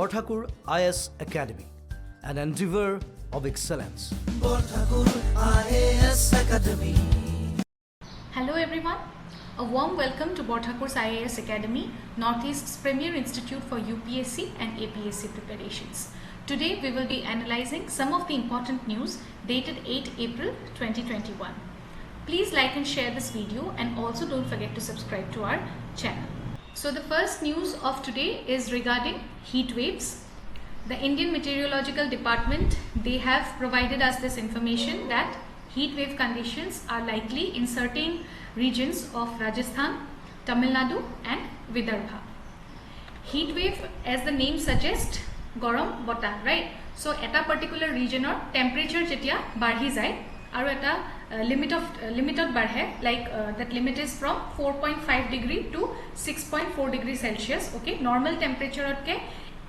Borthakur IAS Academy, an endeavor of excellence. Borthakur IAS Academy. Hello everyone, a warm welcome to Borthakur's IAS Academy, Northeast's premier institute for UPSC and APSC preparations. Today we will be analyzing some of the important news dated 8 April 2021. Please like and share this video, and also don't forget to subscribe to our channel. So the first news of today is regarding heat waves. The Indian Meteorological Department, they have provided us this information that heat wave conditions are likely in certain regions of Rajasthan, Tamil Nadu and Vidarbha. Heat wave, as the name suggests, gorom bota, right? So at a particular region or temperature jetia barhi jai aru eta limit of barhe, like that limit is from 4.5 degree to 6.4 degree Celsius. Okay, normal temperature ke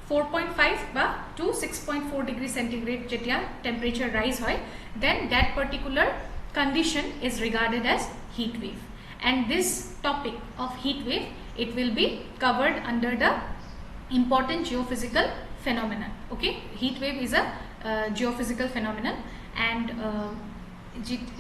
4.5 ba to 6.4 degree centigrade jetia temperature rise hoy, then that particular condition is regarded as heat wave. And this topic of heat wave, it will be covered under the important geophysical phenomenon. Okay, heat wave is a geophysical phenomenon, and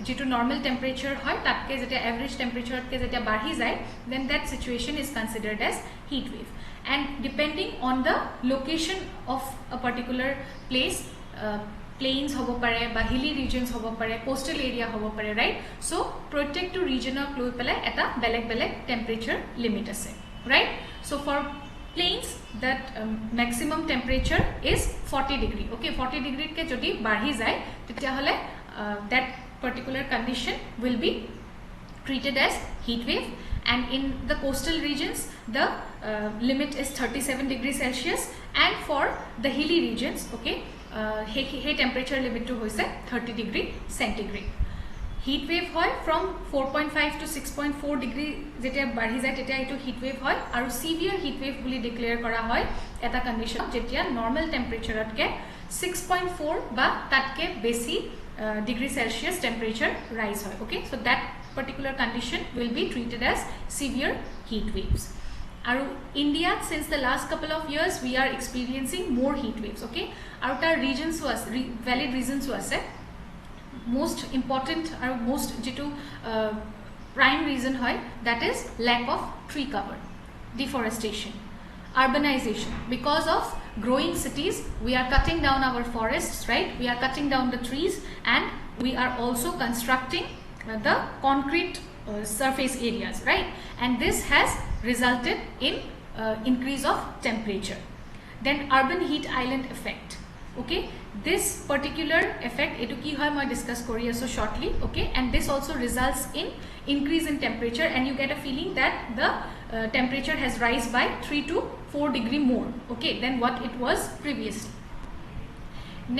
যেটো normal temperature হয় তাতকে যেটা average temperature কে যেটা বাঢ়ি যায়, then that situation is considered as heat wave. And depending on the location of a particular place, plains hobo pare ba hilly regions hobo pare, coastal area hobo pare, right? So প্ৰত্যেকটো regionৰ লৈ পেলাই এটা বেলেগ বেলেগ temperature limit আছে, right? So for plains, that maximum temperature is 40 degree. Okay, 40 degree ke jodi barhi jay tetya hole that particular condition will be treated as heat wave. And in the coastal regions, the limit is 37 degrees Celsius, and for the hilly regions, okay, hey temperature limit to hoise 30 degree centigrade. Heat wave hoy from 4.5 to 6.4 degree jetia barhi jay tetya etu heat wave hoy, aru severe heat wave boli declare kora hoy eta condition jetia normal temperature ke 6.4 ba tatke besi degree Celsius temperature rise hoy. Okay, so that particular condition will be treated as severe heat waves. Aru India, since the last couple of years, we are experiencing more heat waves. Okay, aru tar reasons was valid reasons was most important or most jitu prime reason hoy, that is lack of tree cover, deforestation, urbanization. Because of growing cities, we are cutting down our forests, right? We are cutting down the trees, and we are also constructing the concrete surface areas, right? And this has resulted in increase of temperature. Then urban heat island effect. Okay, this particular effect etu ki hoy moi discuss kori aso shortly. Okay, and this also results in increase in temperature, and you get a feeling that the temperature has rise by 3 to 4 degree more, okay, than what it was previously.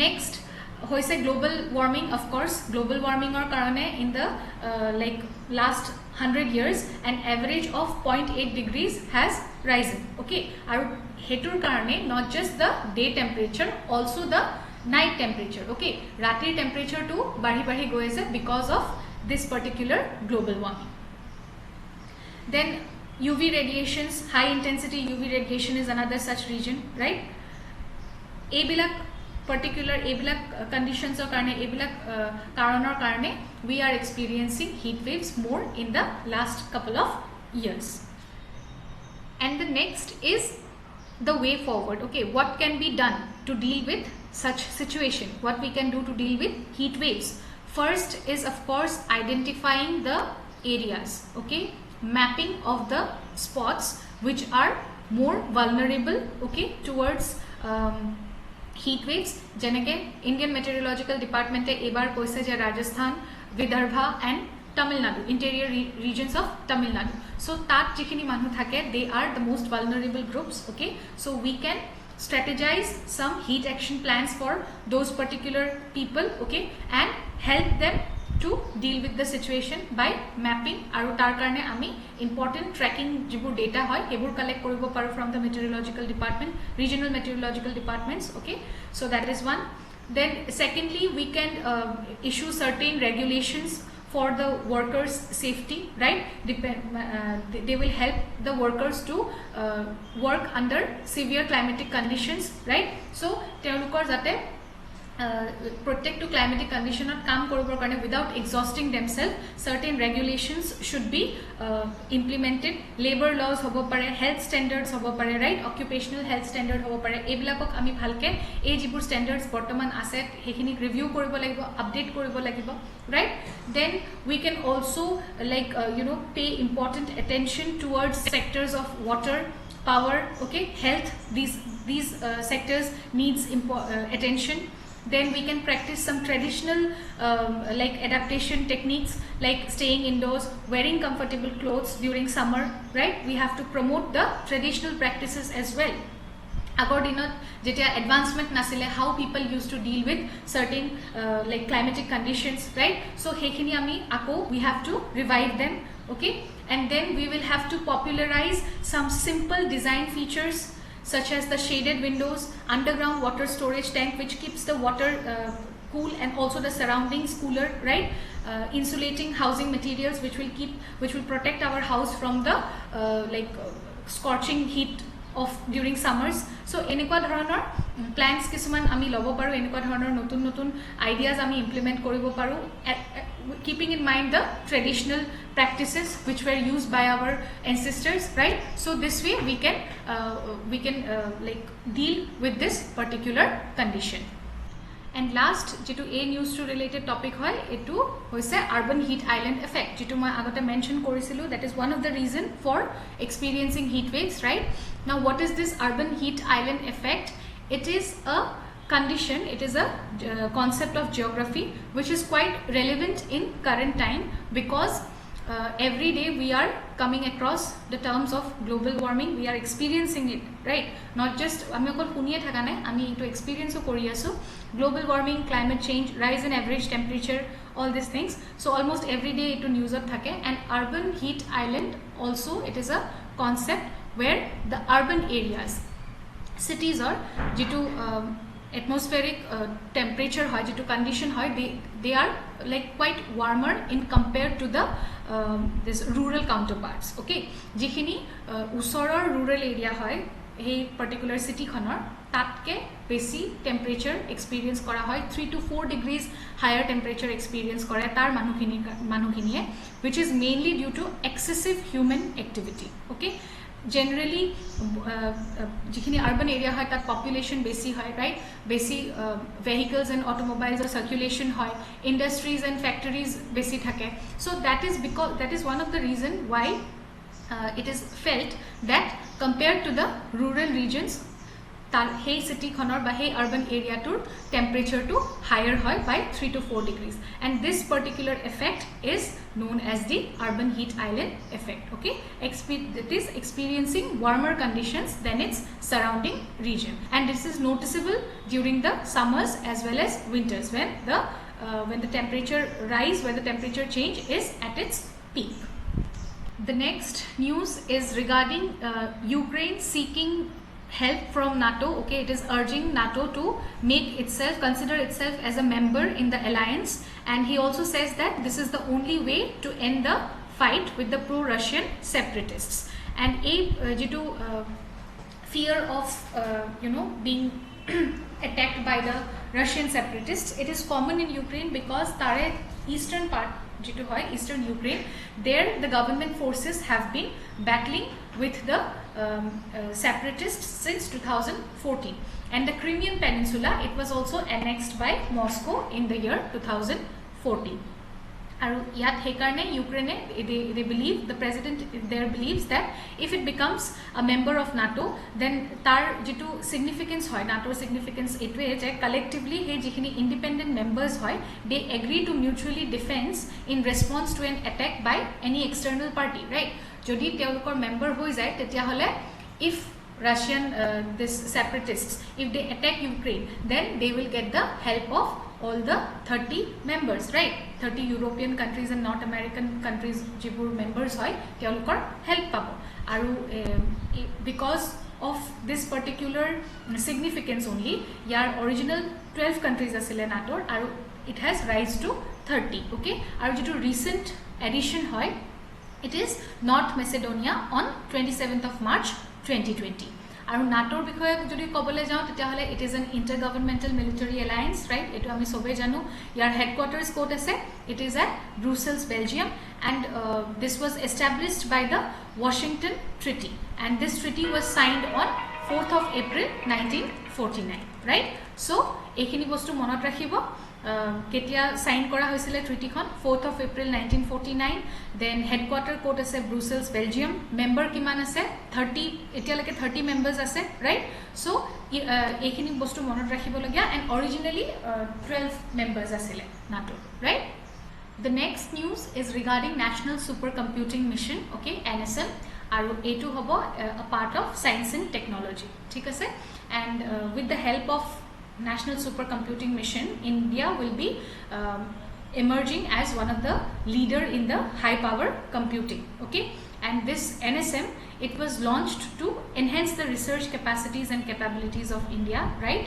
Next hoise global warming. Of course, global warming or karone in the like last 100 years an average of 0.8 degrees has risen. Okay, aru hetur karone not just the day temperature, also the night temperature, okay, ratir temperature to bari goi ase because of this particular global warming. Then UV radiations, high intensity UV radiation is another such region, right? Ebilak particular ebilak conditions or karone ebilak karonor karone we are experiencing heat waves more in the last couple of years. And the next is the way forward. Okay, what can be done to deal with such situation? What we can do to deal with heat waves? First is, of course, identifying the areas, okay, mapping of the spots which are more vulnerable, okay, towards heat waves. Jenake Indian Meteorological Department ebar koise je Rajasthan, Vidarbha and Tamil Nadu, interior regions of Tamil Nadu. So tat jekhini manu thake, they are the most vulnerable groups. Okay, so we can strategize some heat action plans for those particular people, okay, and help them to deal with the situation by mapping. Aru tar karone ami important tracking jibur data hoy hebur collect koribo paru from the meteorological department, regional meteorological departments. Okay, so that is one. Then secondly, we can issue certain regulations for the workers safety, right? They will help the workers to work under severe climatic conditions, right? So তেওঁলোকৰ যাতে প্ৰত্যেকটো climatic কণ্ডিশ্যনত কাম কৰিবৰ কাৰণে without exhausting themselves certain regulations should be implemented labour laws হ'ব পাৰে health standards হ'ব পাৰে ৰাইট অকুপেশ্যনেল হেল্থ ষ্টেণ্ডাৰ্ড হ'ব পাৰে এইবিলাকক আমি ভালকৈ এই যিবোৰ ষ্টেণ্ডাৰ্ডছ বৰ্তমান আছে সেইখিনিক ৰিভিউ কৰিব লাগিব আপডেট কৰিব লাগিব right then we can also like pay important attention towards sectors of water power okay health these sectors needs attention then we can practice some traditional like adaptation techniques like staying indoors wearing comfortable clothes during summer right we have to promote the traditional practices as well আগৰ দিনত যেতিয়া advancement নাছিলে how people use to deal with certain like climatic conditions right so' সেইখিনি আমি আকৌ we have to revive them okay and then we will have to popularise some simple design features such as the shaded windows underground water storage tank which keeps the water cool and also the surroundings cooler right insulating housing materials which will protect our house from the scorching heat of during summers so এনেকুৱা ধৰণৰ plans কিছুমান আমি ল'ব পাৰো এনেকুৱা ধৰণৰ নতুন ideas আমি ইমপ্লিমেন্ট কৰিব পাৰো keeping in mind the traditional practices which were used by our ancestors right so this way we can like deal with this particular condition and last যেটো a news to related topic হয় এটো হৈছে urban heat island effect যেটো মই আগতে mention কৰিছিলো that is one of the reason for experiencing heat waves right now what is this urban heat island effect it is a condition it is a concept of geography which is quite relevant in current time because every day we are coming across the terms of global warming we are experiencing it right not just আমি অকল শুনিয়ে থাকা নাই আমি এটো এক্সপেৰিয়েন্সও কৰি আছো global warming climate change rise in average temperature all these things so almost every day eto news ot thake and urban heat island also it is a concept where the urban areas cities are jitu atmospheric temperature hoy jitu condition hoy they are like quite warmer in compared to the this rural counterparts okay jikhini usoror rural area hoy hey particular city khonor tatke besi temperature experience kora hoy 3 to 4 degrees higher temperature experience kore tar manukhiniye which is mainly due to excessive human activity okay generally jikhini urban area hoy tat population besi hoy right besi vehicles and automobiles or circulation hoy industries and factories besi thake so that is one of the reason why it is felt that compared to the rural regions tar hey city khonor ba hey urban area tur temperature to higher hoy by 3 to 4 degrees and this particular effect is known as the urban heat island effect okay it is experiencing warmer conditions than its surrounding region and this is noticeable during the summers as well as winters when the temperature rise when the temperature change is at its peak. The next news is regarding Ukraine seeking help from NATO okay it is urging NATO to consider itself as a member in the alliance and he also says that this is the only way to end the fight with the pro-Russian separatists and jitu fear of being attacked by the Russian separatists it is common in Ukraine because tare eastern part jitu hoy eastern Ukraine there the government forces have been battling with the separatists since 2014 and the Crimean Peninsula it was also annexed by Moscow in the year 2014 aru yat hekarne Ukraine they believe the president there believes that if it becomes a member of NATO then tar jitu significance hoy NATO significance etwe je collectively he jikhini independent members hoy they agree to mutually defense in response to an attack by any external party right jodi teolokor member hoi jay tetia hole if Russian this separatists if they attack Ukraine then they will get the help of all the 30 members right 30 European countries and North American countries jibur members hoy teolokor help pabo aru because of this particular significance only, your original 12 countries asile NATO and it has rise to 30. Okay, and jitu recent addition hoy, it is North Macedonia on 27th of March 2020. আৰু নাটোৰ বিষয়ে যদি ক'বলৈ যাওঁ তেতিয়াহ'লে it is an intergovernmental military alliance, right? এইটো আমি চবেই জানো। ইয়াৰ হেডকোৱাৰ্টাৰ্ছ ক'ত আছে? It is at Brussels, Belgium, and this was established by the Washington treaty, and this treaty was signed on 4th of April 1949, right? So' এইখিনি বস্তু মনত ৰাখিব। কেতিয়া সাইন কৰা হৈছিলে ট্ৰিটিখন? 4th of April 1949। Then headquarters ক'ত আছে? ব্ৰুচেলছ, বেলজিয়াম। মেম্বাৰ কিমান আছে? 30, এতিয়ালৈকে 30 মেম্বাৰ্ছ আছে, ৰাইট? চ' এইখিনি বস্তু মনত ৰাখিবলগীয়া। এণ্ড অৰিজিনেলি 12 মেম্বাৰ্ছ আছিলে নাটোৰ, right? The next news is regarding National Supercomputing Mission, okay, NSM, আৰু এইটো হ'ব a part of Science and Technology, ঠিক আছে? And with the help of National Supercomputing Mission, India will be emerging as one of the leader in the high power computing, okay? And this NSM, it was launched to enhance the research capacities and capabilities of India, right?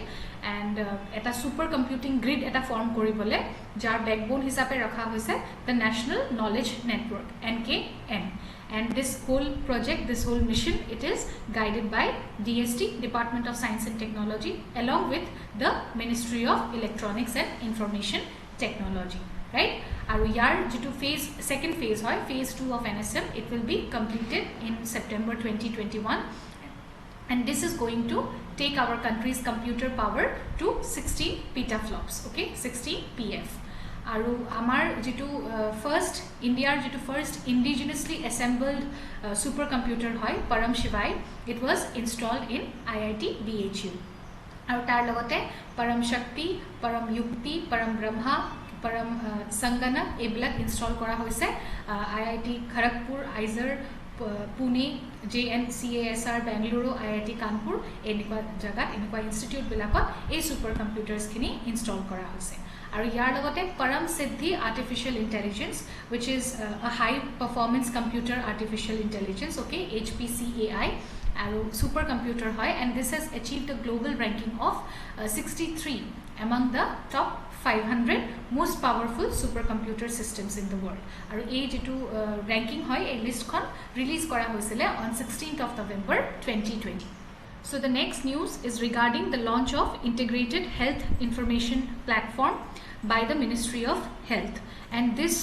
And eta supercomputing grid eta form koribole jar backbone hisabe rakha hoise the National Knowledge Network, NKN. And this whole project, this whole mission, it is guided by DST, Department of Science and Technology, along with the Ministry of Electronics and Information Technology, right? Aru yar jitu phase, second phase hoy, phase 2 of NSM, it will be completed in September 2021, and this is going to take our country's computer power to 60 petaflops, okay, 60 PF. আৰু আমাৰ যেটো first ইণ্ডিয়াৰ যেটো first indigenously assembled super computer হয় Param Shivay, it was installed in IIT BHU, আৰু তাৰ লগতে পৰম শক্তি, পৰম যুক্তি, পৰম ব্ৰহ্মা, পৰম সংগণক এইবিলাক ইনষ্টল কৰা হৈছে IIT Kharagpur, আইজাৰ, Pune, JNCASR, Bengaluru, IIT Kanpur, এনেকুৱা জাগাত এনেকুৱা ইনষ্টিটিউটবিলাকত এই ছুপাৰ কম্পিউটাৰ্ছখিনি ইনষ্টল কৰা হৈছে। আৰু ইয়াৰ লগতে পৰম সিদ্ধি artificial intelligence, which is a high performance computer artificial intelligence, okay, HPCAI, আৰু ছুপাৰ কম্পিউটাৰ হয়, and this has achieved a global ranking of 63 among the top 500 most powerful supercomputer systems in the world. আৰু এই যেটো ranking হয়, এই লিষ্টখন release কৰা হৈছিলে on 16th of November 2020. So the next news is regarding the launch of Integrated Health Information Platform by the Ministry of Health. And this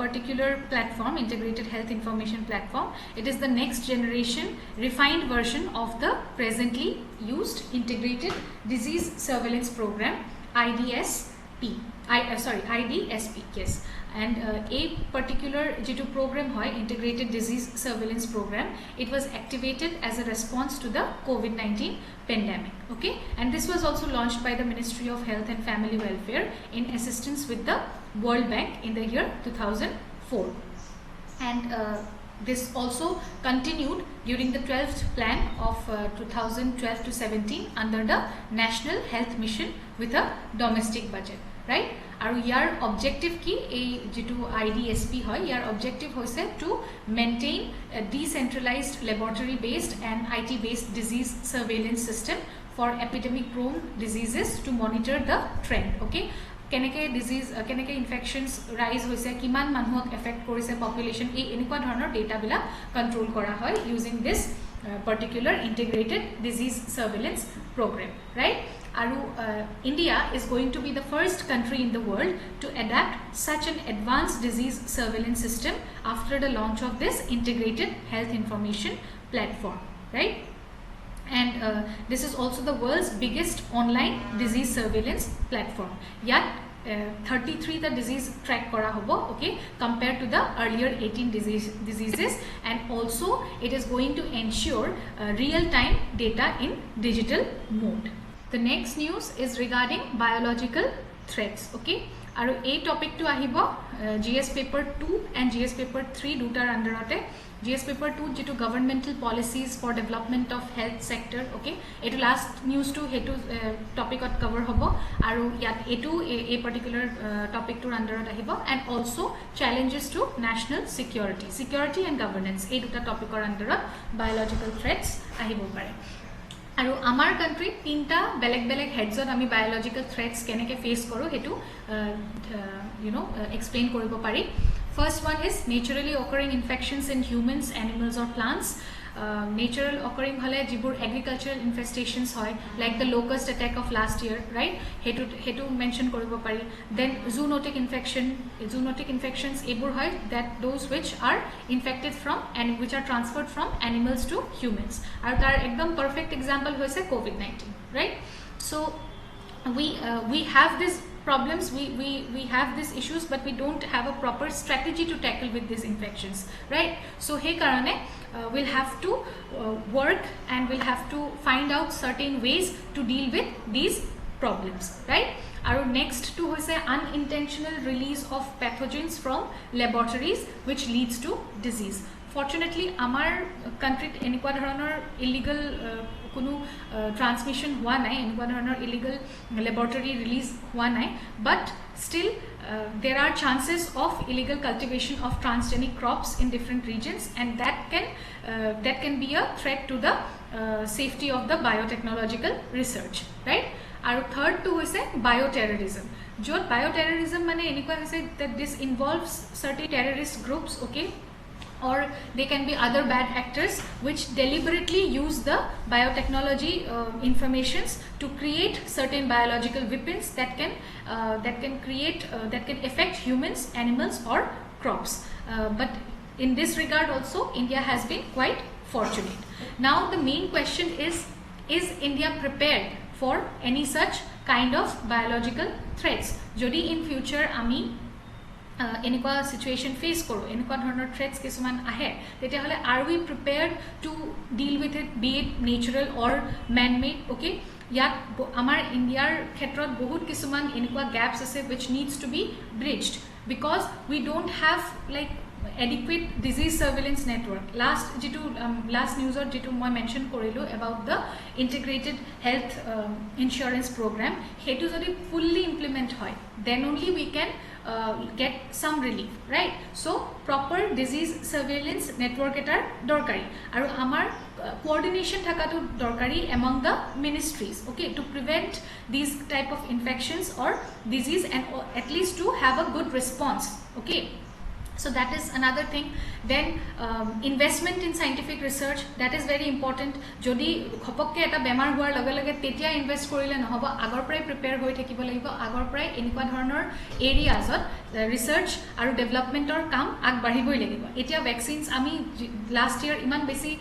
particular platform, Integrated Health Information Platform, it is the next generation refined version of the presently used Integrated Disease Surveillance Program, IDSP, yes. And a particular jitu program hoy, Integrated Disease Surveillance Program, it was activated as a response to the COVID-19 pandemic, okay? And this was also launched by the Ministry of Health and Family Welfare in assistance with the World Bank in the year 2004. And this also continued during the 12th plan of 2012 to 17 under the National Health Mission with a domestic budget, right? আৰু ইয়াৰ objective কি? এই যেটো IDSP হয়, ইয়াৰ objective হৈছে to maintain decentralised laboratory based and IT based disease surveillance system for epidemic prone diseases to monitor the trend, okay? কেনেকৈ disease, কেনেকৈ infections ৰাইজ হৈছে, কিমান মানুহক এফেক্ট কৰিছে পপুলেশ্যন, এই এনেকুৱা ধৰণৰ ডেটাবিলাক কণ্ট্ৰল কৰা হয় ইউজিং দিছ particular Integrated Disease Surveillance Program, right? Aru India is going to be the first country in the world to adapt such an advanced disease surveillance system after the launch of this Integrated Health Information Platform, right? And this is also the world's biggest online disease surveillance platform. Yet 33 the disease track kora hobo, okay, compared to the earlier 18 diseases, and also it is going to ensure real time data in digital mode. The next news is regarding biological threats, okay? Aru a topic to ahibo GS paper 2 and GS paper 3 dutar underate. GS paper 2 jitu governmental policies for development of health sector, okay, etu last news to hetu topic ot cover hobo, aru yat etu a particular topic to underate ahibo, and also challenges to national security and governance, ei duta topic or underate biological threats ahibo pare. আৰু আমাৰ country তিনটা বেলেগ বেলেগ হেডছত আমি biological থ্ৰেটছ কেনেকৈ fetch কৰোঁ সেইটো explain কৰিব পাৰি first one is naturally occurring infections in humans animals or plants natural occurring হ'লে যিবোৰ এগ্ৰিকালচাৰেল ইনফেষ্টেশ্যনছ হয় like the locust attack of last year right সেইটো মেনশ্যন কৰিব পাৰি দেন জুনোটিক ইনফেকশ্যনছ এইবোৰ হয় that those which are infected from and which are transferred from animals to humans আৰু তাৰ একদম পাৰফেক্ট এক্সাম্পল হৈছে COVID-19 right so' we have this problems, we have these issues, but we don't have a proper strategy to tackle with these infections, right? So hey karane we'll have to work and we'll have to find out certain ways to deal with these problems, right? Our next to hoise unintentional release of pathogens from laboratories which leads to disease. Fortunately amar country enikwa dhoroner illegal কোনো transmission হোৱা নাই এনেকুৱা ধৰণৰ illegal laboratory release হোৱা নাই but still there are chances of illegal cultivation of transgenic crops in different regions and that can be a threat to the safety of the biotechnological research, right? আৰু third to hoise bioterrorism jot bioterrorism mane enikwa hoise that this involves certain terrorist groups, okay, or they can be other bad actors which deliberately use the biotechnology informations to create certain biological weapons that can affect humans, animals or crops, but in this regard also India has been quite fortunate. Now the main question is India prepared for any such kind of biological threats? Jodi in future ami এনেকুৱা situation fetch কৰোঁ এনেকুৱা ধৰণৰ থ্ৰেটছ কিছুমান আহে তেতিয়াহ'লে are we prepared to deal with it be it natural or man made okay ইয়াত আমাৰ ইণ্ডিয়াৰ ক্ষেত্ৰত বহুত কিছুমান এনেকুৱা গেপছ আছে which needs to be bridged because we don't have like adequate disease surveillance network. Last newsot jitu moi mention korilu about the integrated health insurance program hetu jodi fully implement hoy then only we can get some relief, right? So proper disease surveillance network etar dorkari aru amar coordination thakatu dorkari among the ministries, okay, to prevent these type of infections or disease and at least to have a good response, okay. So that is another thing. Then investment in scientific research, that is very important. Jodi khopokke eta bemar hoar lage lage tetia invest korile nohoba agor prai prepare hoi thakibo lagibo agor prai enikwa dhoroner areas ot research aru development or kam ag bahiboi lagibo. Etia vaccines ami last year iman besi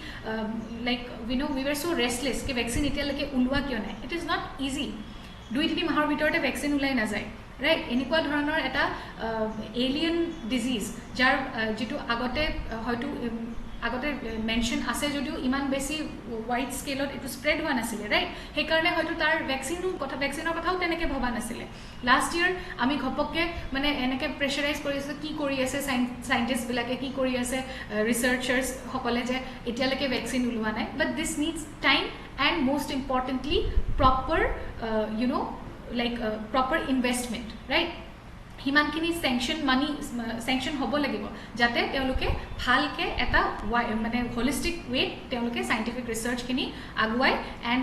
like we were so restless ke vaccine etia leke ulwa kyo nai. It is not easy. 2-3 mahar bitorte vaccine ulai na jay, right? এনেকুৱা ধৰণৰ এটা alien disease যাৰ যেটো আগতে mention আছে যদিও ইমান বেছি wide স্কেলত এটো স্প্ৰেড হোৱা নাছিলে, ৰাইট? সেইকাৰণে হয়তো তাৰ ভেকচিনৰ কথাও তেনেকৈ ভবা নাছিলে। লাষ্ট ইয়াৰ আমি ঘপককৈ মানে এনেকৈ প্ৰেছাৰাইজ কৰি আছে কি কৰি আছে সাইণ্টিষ্টবিলাকে কি কৰি আছে ৰিচাৰ্চাৰ্ছ সকলে যে এতিয়ালৈকে ভেকচিন ওলোৱা নাই, বাট দিছ needs time and most importantly proper proper investment, right? হিমানখিনি sanction হ'ব লাগিব যাতে তেওঁলোকে ভালকে এটা মানে holistic way তেওঁলোকে scientific research খিনি আগুৱাই and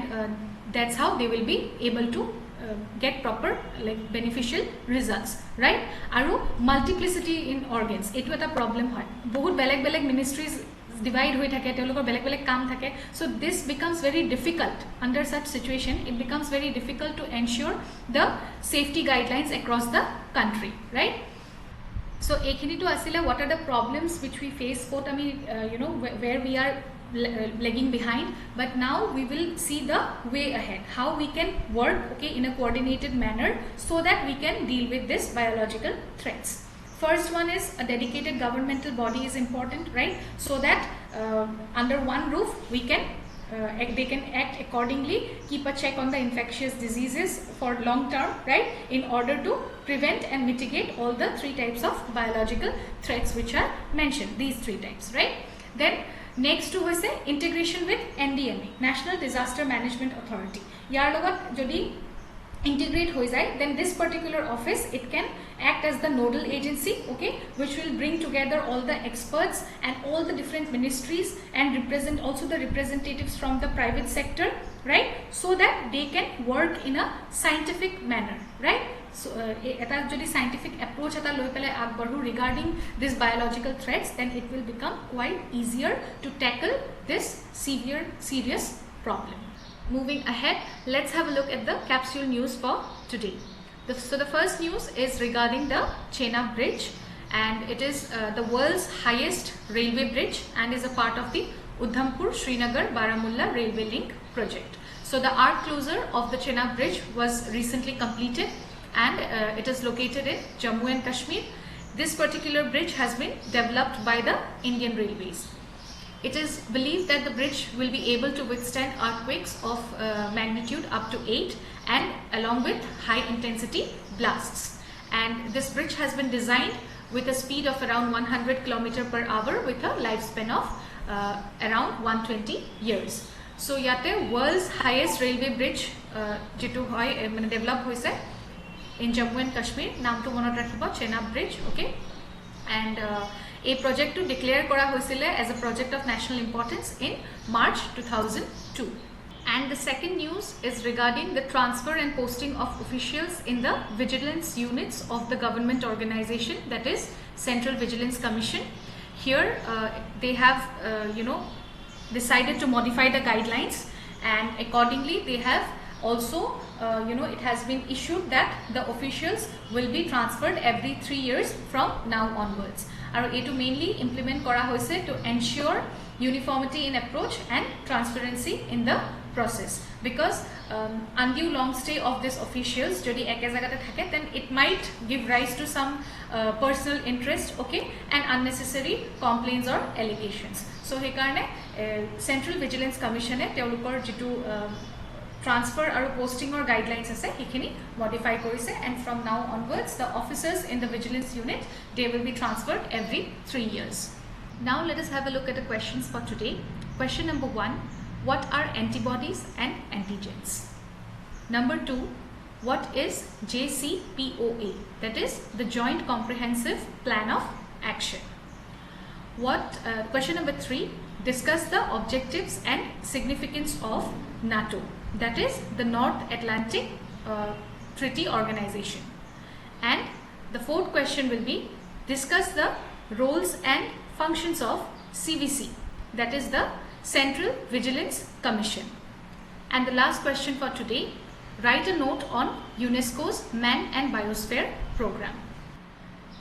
that's how they will be able to get proper like beneficial results, right? আৰু multiplicity in organs etu eta problem hoy bahut beleg ministries divide hoi thake telokor beleg kam thake, so this becomes very difficult under such situation. It becomes very difficult to ensure the safety guidelines across the country, right? So ekhini to asile what are the problems which we face both I mean where we are lagging behind, but now we will see the way ahead how we can work, okay, in a coordinated manner so that we can deal with this biological threats. First one is a dedicated governmental body is important, right? So that under one roof we can they can act accordingly, keep a check on the infectious diseases for long term, right, in order to prevent and mitigate all the 3 types of biological threats which are mentioned, these 3 types, right? Then next to hoise integration with NDMA, National Disaster Management Authority. Yar logot jodi integrate hoi jay, then this particular office it can act as the nodal agency, okay, which will bring together all the experts and all the different ministries and represent also the representatives from the private sector, right? So that they can work in a scientific manner, right? So eta jodi scientific approach eta loi pele agbaru regarding this biological threats, then it will become quite easier to tackle this serious problem. Moving ahead, let's have a look at the capsule news for today. So the first news is regarding the Chenab Bridge, and it is the world's highest railway bridge and is a part of the Udhampur Srinagar Baramulla railway link project. So the art closure of the Chenab Bridge was recently completed, and it is located in Jammu and Kashmir. This particular bridge has been developed by the Indian Railways. It is believed that the bridge will be able to withstand earthquakes of magnitude up to 8 and along with high intensity blasts. And this bridge has been designed with a speed of around 100 km/h with a lifespan of around 120 years. So yate world's highest railway bridge jitu hoy mane develop hoise in Jammu and Kashmir, naam to monot rakhibo Chenab Bridge, okay? And a project to declare kora hoisile as a project of national importance in March 2002. And the second news is regarding the transfer and posting of officials in the vigilance units of the government organization, that is Central Vigilance Commission. Here they have decided to modify the guidelines, and accordingly they have also it has been issued that the officials will be transferred every 3 years from now onwards. And it mainly implement kora hoise to ensure uniformity in approach and transparency in the process, because undue long stay of these officials jodi ek jagate thake, then it might give rise to some personal interest, okay, and unnecessary complaints or allegations. So he karone Central Vigilance Commission e teolukor jitu transfer or posting or guidelines ase hekhini modify korise, and from now onwards the officers in the vigilance unit, they will be transferred every 3 years. Now let us have a look at the questions for today. Question number 1, what are antibodies and antigens? Number 2, what is JCPOA, that is the Joint Comprehensive Plan of Action? Question number 3, discuss the objectives and significance of NATO, that is the North Atlantic Treaty Organization. And the fourth question will be, discuss the roles and functions of CVC, that is the Central Vigilance Commission. And the last question for today, write a note on UNESCO's Man and Biosphere program.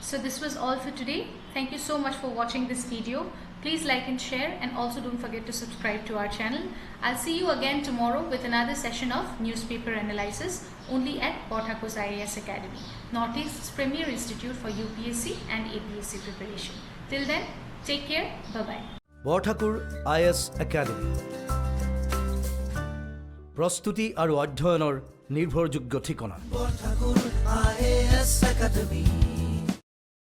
So this was all for today. Thank you so much for watching this video. Please like and share, and also don't forget to subscribe to our channel. I'll see you again tomorrow with another session of newspaper analysis only at Port Harcourt IAS Academy, Northeast's premier institute for UPSC and APSC preparation. Till then, take care. Bye-bye. Port Harcourt IAS Academy প্ৰস্তুতি আৰু অধ্যয়নৰ নিৰ্ভৰযোগ্য ঠিকনা Borthakur IAS Academy